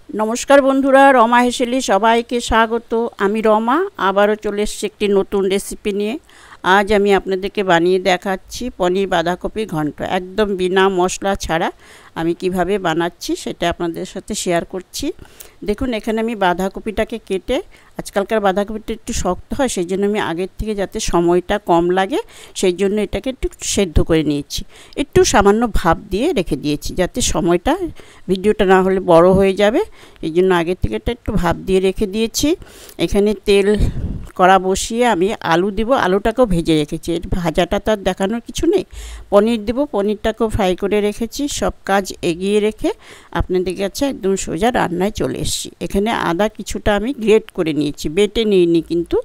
नमस्कार बंधुरा रमा हेसेली सबाइके स्वागत। आमी रमा आबारो चले एसेछि एकटी नतून रेसिपि निये। आज आमी आपनादेरके बानिये देखाच्छि पनिर बाँधाकपि घन्ट एकदम बिना मशला छाड़ा आमी किभाबे बानाच्छि सेटा आपनादेर साथे शेयार करछि। देखुन एखाने आमी बाँधाकपिटाके केटे आजकालकार बाँधाकपिटा एकटु शक्त हय सेइजन्य आमी आगेर थेके जाते समयटा कम लागे सेइजन्य एटाके एकटु सेদ্ধ करे निয়েছি। एकटु सामान्य भाप दिए रेखे दिয়েছি जाते সময়টা ভিডিওটা না হলে বড় হয়ে যাবে এইজন্য আগে থেকে এটা একটু ভাপ দিয়ে রেখে দিয়েছি। এখানে তেল কড়া বসিয়ে আমি আলু দেব, আলুটাকেও ভেজে রেখেছি। এর ভাজাটা তো আর দেখানোর কিছু নেই। পনির দেব, পনিরটাকেও ফ্রাই করে রেখেছি। সব কাজ এগিয়ে রেখে আপনাদের কাছে একদম সোজা রান্নায় চলে এসেছি। এখানে আদা কিছুটা আমি গ্রেট করে নিয়েছি, বেটে নিইনি কিন্তু।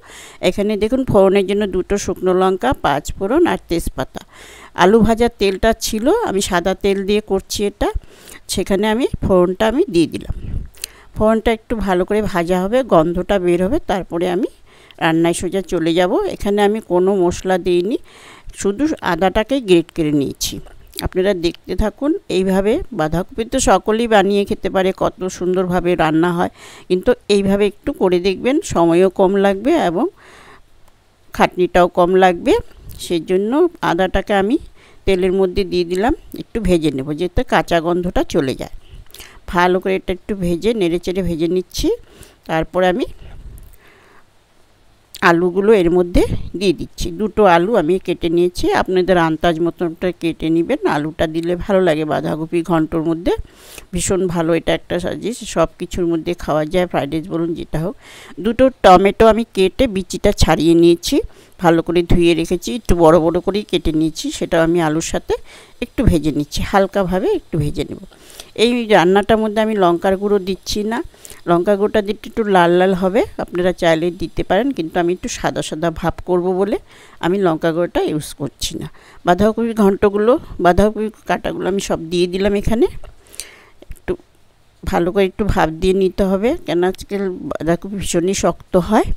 এখানে দেখুন ফোড়নের জন্য দুটো শুকনো লঙ্কা, পাঁচ ফোড়ন আর তেজপাতা। আলু ভাজার তেলটা ছিল, আমি সাদা তেল দিয়ে করছি এটা, সেখানে আমি ফোড়নটা আমি দিয়ে দিলাম। ফোড়নটা একটু ভালো করে ভাজা হবে, গন্ধটা বের হবে, তারপরে আমি রান্নায় সোজা চলে যাব। এখানে আমি কোনো মশলা দিইনি, শুধু আদাটাকে গ্রেট করে নিয়েছি। আপনারা দেখতে থাকুন। এইভাবে বাঁধাকপি তো সকলেই বানিয়ে খেতে পারে, কত সুন্দরভাবে রান্না হয়, কিন্তু এইভাবে একটু করে দেখবেন, সময়ও কম লাগবে এবং খাটনিটাও কম লাগবে। সেই জন্য আদাটাকে আমি তেলের মধ্যে দিয়ে দিলাম, একটু ভেজে নেব যাতে কাঁচা গন্ধটা চলে যায়। ভালো করে এটা একটু ভেজে নেড়েচেড়ে ভেজে নিচ্ছি। তারপর আমি আলুগুলো এর মধ্যে দিয়ে দিচ্ছি। দুটো আলু আমি কেটে নিয়েছি, আপনাদের আন্দাজ মতনটা কেটে নেবেন। আলুটা দিলে ভালো লাগে বাঁধাকপি ঘন্টর মধ্যে, ভীষণ ভালো। এটা একটা সাজিস, সব কিছুর মধ্যে খাওয়া যায়, ফ্রাইড রাইস বলুন যেটা হোক। দুটো টমেটো আমি কেটে বিচিটা ছাড়িয়ে নিয়েছি, ভালো করে ধুয়ে রেখেছি, একটু বড় বড় করেই কেটে নিয়েছি। সেটা আমি আলুর সাথে একটু ভেজে নিচ্ছি, হালকাভাবে একটু ভেজে নেব। এই রান্নাটার মধ্যে আমি লঙ্কার গুঁড়ো দিচ্ছি না, লঙ্কা গুঁড়োটা দিতে একটু লাল লাল হবে, আপনারা চাইলে দিতে পারেন, কিন্তু আমি একটু সাদা সাদা ভাব করব বলে আমি লঙ্কা গুঁড়োটা ইউজ করছি না। বাঁধাকপির ঘন্টগুলো, বাঁধাকপির কাটাগুলো আমি সব দিয়ে দিলাম এখানে। একটু ভালো করে একটু ভাপ দিয়ে নিতে হবে, কেন আজকাল বাঁধাকপি ভীষণই শক্ত হয়।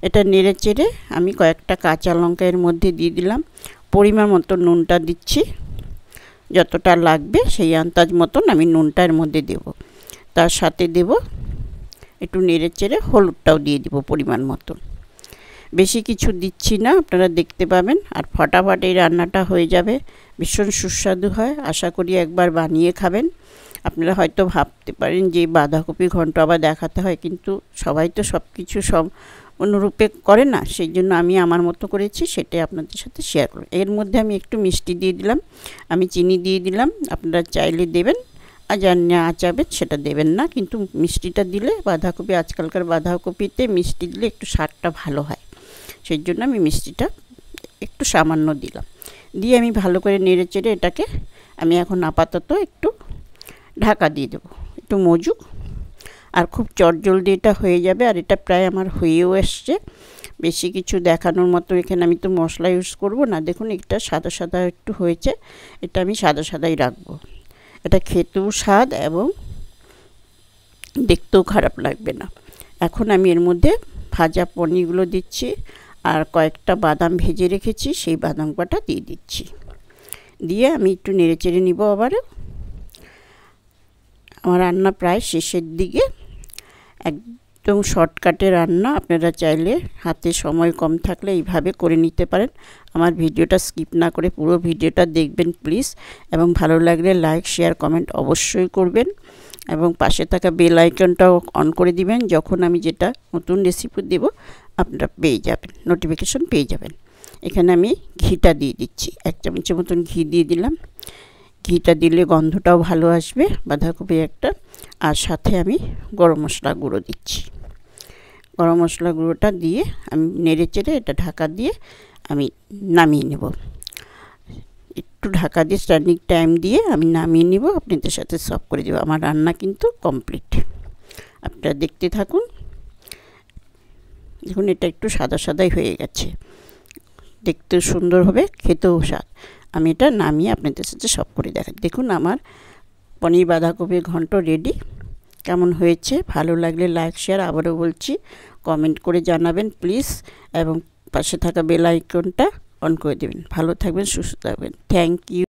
এটা নেড়ে চেড়ে আমি কয়েকটা কাঁচা লঙ্কা এর মধ্যে দিয়ে দিলাম। পরিমাণ মতো নুনটা দিচ্ছি, যতটা লাগবে সেই আন্দাজ মতন আমি নুনটা এর মধ্যে দেব। তার সাথে দেব একটু নেড়ে চেড়ে হলুদটাও দিয়ে দিব পরিমাণ মতন। বেশি কিছু দিচ্ছি না, আপনারা দেখতে পাবেন। আর ফটাফট এই রান্নাটা হয়ে যাবে, ভীষণ সুস্বাদু হয়। আশা করি একবার বানিয়ে খাবেন। আপনারা হয়তো ভাবতে পারেন যে বাঁধাকপি ঘন্ট আবার দেখাতে হয়, কিন্তু সবাই তো সব কিছু সব অনুরূপে করে না, সেই জন্য আমি আমার মতো করেছি, সেটাই আপনাদের সাথে শেয়ার করব। এর মধ্যে আমি একটু মিষ্টি দিয়ে দিলাম, আমি চিনি দিয়ে দিলাম। আপনারা চাইলে দেবেন, আর যার না চাইবেন সেটা দেবেন না, কিন্তু মিষ্টিটা দিলে বাঁধাকপি, আজকালকার বাঁধাকপিতে মিষ্টি দিলে একটু স্বাদটা ভালো হয়, সেই জন্য আমি মিষ্টিটা একটু সামান্য দিলাম। দিয়ে আমি ভালো করে নেড়ে চেড়ে এটাকে আমি এখন আপাতত একটু ঢাকা দিয়ে দেবো, একটু মজুক। আর খুব চটজলদি এটা হয়ে যাবে। আর এটা প্রায় আমার হয়েও এসছে, বেশি কিছু দেখানোর মতো এখানে আমি তো মশলা ইউজ করব না। দেখুন এটা সাদা সাদা একটু হয়েছে, এটা আমি সাদা সাদাই রাখবো। এটা খেতেও স্বাদ এবং দেখতেও খারাপ লাগবে না। এখন আমি এর মধ্যে ভাজা পনিরগুলো দিচ্ছি, আর কয়েকটা বাদাম ভেজে রেখেছি সেই বাদাম কটা দিয়ে দিচ্ছি। দিয়ে আমি একটু নেড়ে চেড়ে নিব আবারও। আমার রান্না প্রায় শেষের দিকে, একদম শর্টকাটে রান্না। আপনারা চাইলে হাতে সময় কম থাকলে এইভাবে করে নিতে পারেন। আমার ভিডিওটা স্কিপ না করে পুরো ভিডিওটা দেখবেন প্লিজ, এবং ভালো লাগলে লাইক শেয়ার কমেন্ট অবশ্যই করবেন, এবং পাশে থাকা বেল আইকনটাও অন করে দিবেন। যখন আমি যেটা নতুন রেসিপি দেব আপনারা পেয়ে যাবেন, নোটিফিকেশন পেয়ে যাবেন। এখানে আমি ঘিটা দিয়ে দিচ্ছি, 1 চামচের মতন ঘি দিয়ে দিলাম। ঘিটা দিলে গন্ধটাও ভালো আসবে বাঁধাকপি একটা। আর সাথে আমি গরম মশলা গুঁড়ো দিচ্ছি। গরম মশলা গুঁড়োটা দিয়ে আমি নেড়ে চেড়ে এটা ঢাকা দিয়ে আমি নামিয়ে নেব। একটু ঢাকা দিয়ে স্ট্যান্ডিং টাইম দিয়ে আমি নামিয়ে নেব, আপনাদের সাথে সার্ভ করে দেবো। আমার রান্না কিন্তু কমপ্লিট, আপনারা দেখতে থাকুন। দেখুন এটা একটু সাদা সাদাই হয়ে গেছে, দেখতেও সুন্দর হবে, খেতেও স্বাদ। আমি এটা নামিয়ে আপনাদের সাথে সব করে দেখাই। দেখুন আমার পনির বাঁধাকপির ঘন্ট রেডি। কেমন হয়েছে ভালো লাগলে লাইক শেয়ার, আবারও বলছি, কমেন্ট করে জানাবেন প্লিজ, এবং পাশে থাকা বেল আইকনটা অন করে দেবেন। ভালো থাকবেন, সুস্থ থাকবেন। Thank you.